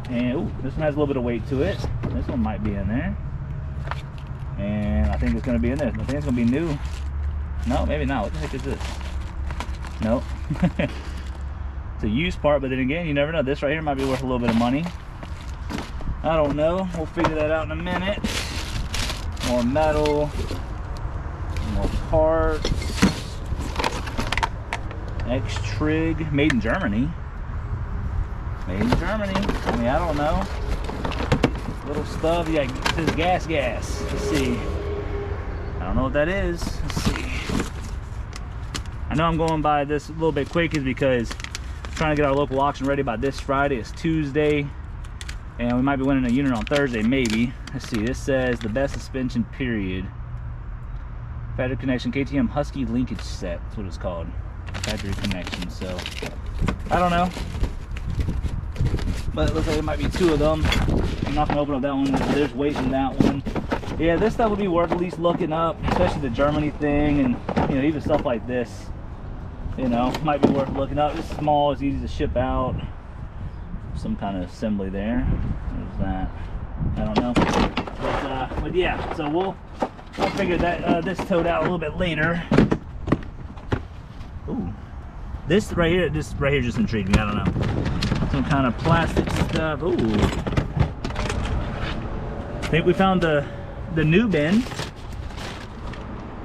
And ooh, this one has a little bit of weight to it. This one might be in there. And I think it's going to be in there. I think it's going to be new. No, maybe not. What the heck is this? Nope. It's a used part, but then again, you never know. This right here might be worth a little bit of money. I don't know. We'll figure that out in a minute. More metal, more parts. X-Trig, made in Germany. Made in Germany. I mean, I don't know. Little stuff. Yeah, it says gas. Let's see. I don't know what that is. Let's see. I know I'm going by this a little bit quick is because I'm trying to get our local auction ready by this Friday. It's Tuesday. And we might be winning a unit on Thursday, maybe. Let's see. This says the best suspension period. Factory connection KTM Husky linkage set. That's what it's called. Factory connection. So I don't know. But it looks like it might be two of them. I'm not gonna open up that one. There's weight in that one. Yeah, this stuff would be worth at least looking up, especially the Germany thing, and you know, even stuff like this. You know, might be worth looking up. It's small, it's easy to ship out. Some kind of assembly there. What's that? I don't know. But yeah, so we'll figure that this tote out a little bit later. Ooh, this right here just intrigued me. I don't know. Some kind of plastic stuff. Ooh, I think we found the new bin.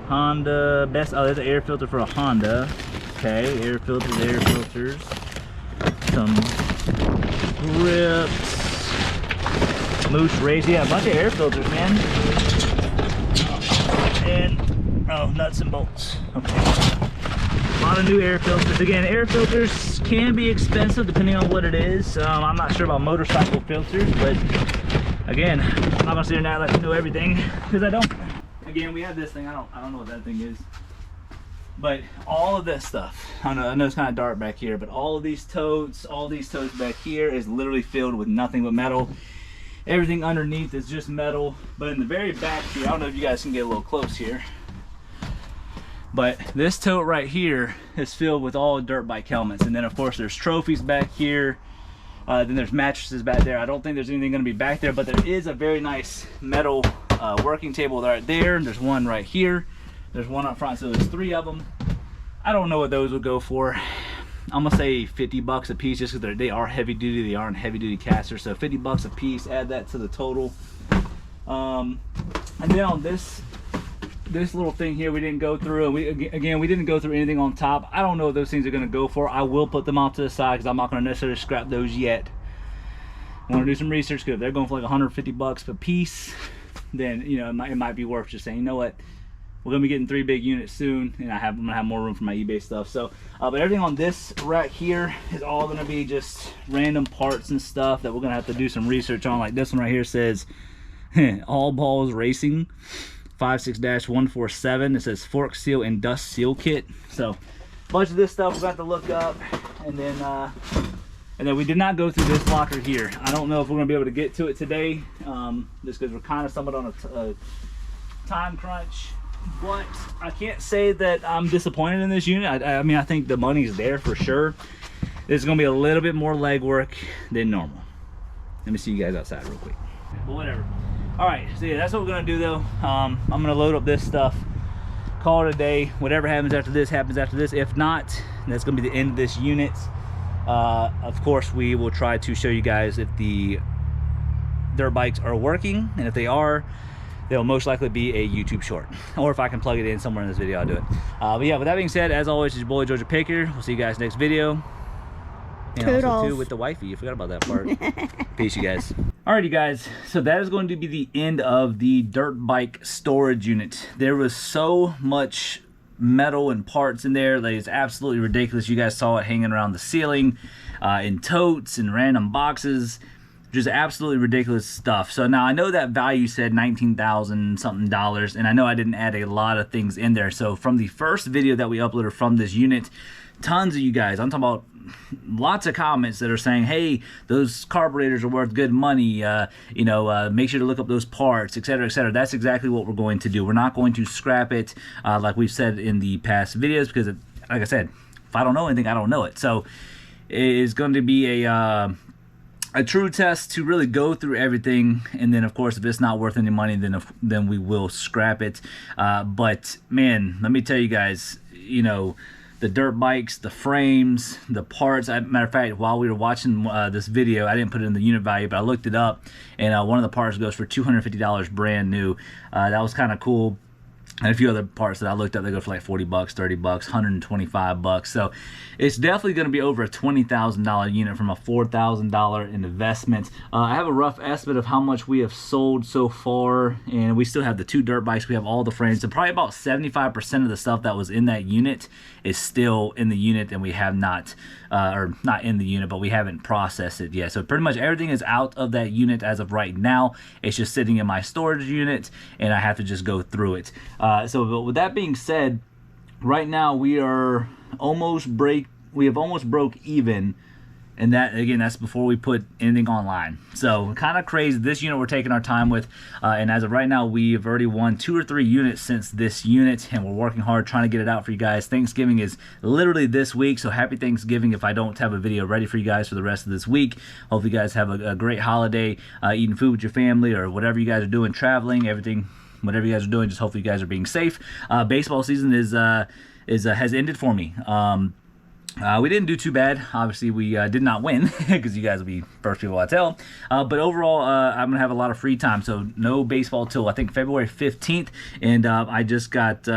Honda best. Oh, there's an air filter for a Honda. Okay, air filters. Some grips. Moose race. Yeah, a bunch of air filters, man. And oh, nuts and bolts. Okay. A lot of new air filters. Again, air filters can be expensive depending on what it is. I'm not sure about motorcycle filters, but again, I'm not gonna sit here and act like I know everything because I don't. Again, we have this thing. I don't know what that thing is. But all of this stuff, I know it's kind of dark back here, but all these totes back here is literally filled with nothing but metal. Everything underneath is just metal. But in the very back here, I don't know if you guys can get a little close here. But this tote right here is filled with all dirt bike helmets. And then of course there's trophies back here. Then there's mattresses back there. I don't think there's anything gonna be back there, but there is a very nice metal working table right there. There's one right here. There's one up front, so there's 3 of them. I don't know what those would go for. I'm gonna say 50 bucks a piece just because they are heavy duty. They aren't heavy duty casters, so 50 bucks a piece, add that to the total. And then on this little thing here we didn't go through, and we didn't go through anything on top. I don't know what those things are going to go for. I will put them off to the side because I'm not going to necessarily scrap those yet. I want to do some research because if they're going for like 150 bucks a piece, then you know it might be worth just saying, you know what, we're going to be getting 3 big units soon, and I'm going to have more room for my eBay stuff. So but everything on this rack here is all going to be just random parts and stuff that we're going to have to do some research on. Like this one right here says All Balls Racing 56-147. It says fork seal and dust seal kit. So a bunch of this stuff we're going to have to look up. And then we did not go through this locker here. I don't know if we're going to be able to get to it today, just because we're kind of somewhat on a time crunch. But I can't say that I'm disappointed in this unit. I mean, I think the money's there for sure. There's going to be a little bit more legwork than normal. Let me see you guys outside real quick. But whatever. All right, so yeah, that's what we're gonna do though. I'm gonna load up this stuff, call it a day. Whatever happens after this happens after this. If not, that's gonna be the end of this unit. Of course, we will try to show you guys if the dirt bikes are working, and if they are, they'll most likely be a YouTube short. Or if I can plug it in somewhere in this video, I'll do it. But yeah, with that being said, as always, it's your boy Georgia Picker. We'll see you guys next video. And Toodles. also too with the wifey, you forgot about that part. Peace, you guys. Alrighty guys, so that is going to be the end of the dirt bike storage unit. There was so much metal and parts in there that is absolutely ridiculous. You guys saw it hanging around the ceiling, in totes and random boxes. Just absolutely ridiculous stuff. So now I know that value said $19,000 something, and I know I didn't add a lot of things in there. So from the first video that we uploaded from this unit, tons of you guys, I'm talking about lots of comments that are saying, hey, those carburetors are worth good money, make sure to look up those parts, etc., etc. That's exactly what we're going to do. We're not going to scrap it like we've said in the past videos, because like I said, if I don't know anything, I don't know it. So it is going to be a true test to really go through everything, and then of course if it's not worth any money, then we will scrap it. But man, let me tell you guys, the dirt bikes, the frames, the parts. Matter of fact, while we were watching this video, I didn't put it in the unit value, but I looked it up, and one of the parts goes for $250 brand new. That was kind of cool. And a few other parts that I looked up, they go for like 40 bucks, 30 bucks, 125 bucks. So it's definitely going to be over a $20,000 unit from a $4,000 investment. I have a rough estimate of how much we have sold so far, and we still have the 2 dirt bikes. We have all the frames. So probably about 75% of the stuff that was in that unit is still in the unit, and we have not, or not in the unit, but we haven't processed it yet. So pretty much everything is out of that unit as of right now. It's just sitting in my storage unit, and I have to just go through it. So with that being said, right now we have almost broke even, and that, again, that's before we put anything online. So kind of crazy. This unit we're taking our time with, and as of right now, we've already won 2 or 3 units since this unit, and we're working hard trying to get it out for you guys. Thanksgiving is literally this week, so happy Thanksgiving if I don't have a video ready for you guys for the rest of this week. Hope you guys have a great holiday, eating food with your family, or whatever you guys are doing, traveling, everything. Whatever you guys are doing, just hopefully you guys are being safe. Baseball season has ended for me. We didn't do too bad. Obviously, we did not win, because you guys will be first people I tell. But overall, I'm gonna have a lot of free time, so no baseball till I think February 15th. And I just got,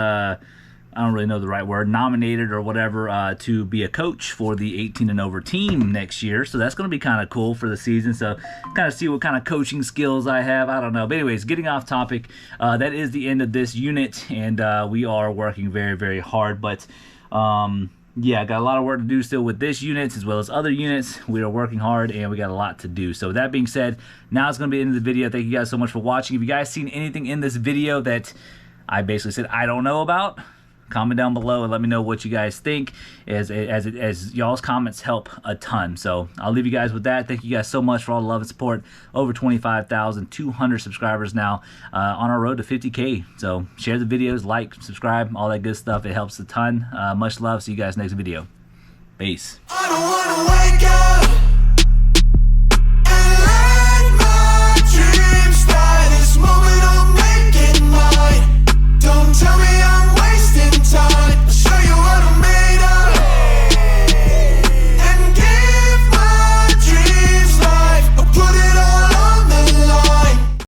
I don't really know the right word, nominated or whatever, to be a coach for the 18 and over team next year. So that's going to be kind of cool for the season. So kind of see what kind of coaching skills I have. I don't know. But anyways, getting off topic, that is the end of this unit, and we are working very, very hard. But yeah, I got a lot of work to do still with this unit as well as other units. We are working hard, and we got a lot to do. So with that being said, now it's going to be the end of the video. Thank you guys so much for watching. If you guys seen anything in this video that I basically said I don't know about, comment down below and let me know what you guys think, as y'all's comments help a ton. So I'll leave you guys with that. Thank you guys so much for all the love and support. Over 25,200 subscribers now, on our road to 50K. So share the videos, like, subscribe, all that good stuff. It helps a ton. Much love. See you guys next video. Peace. I don't wanna wake up.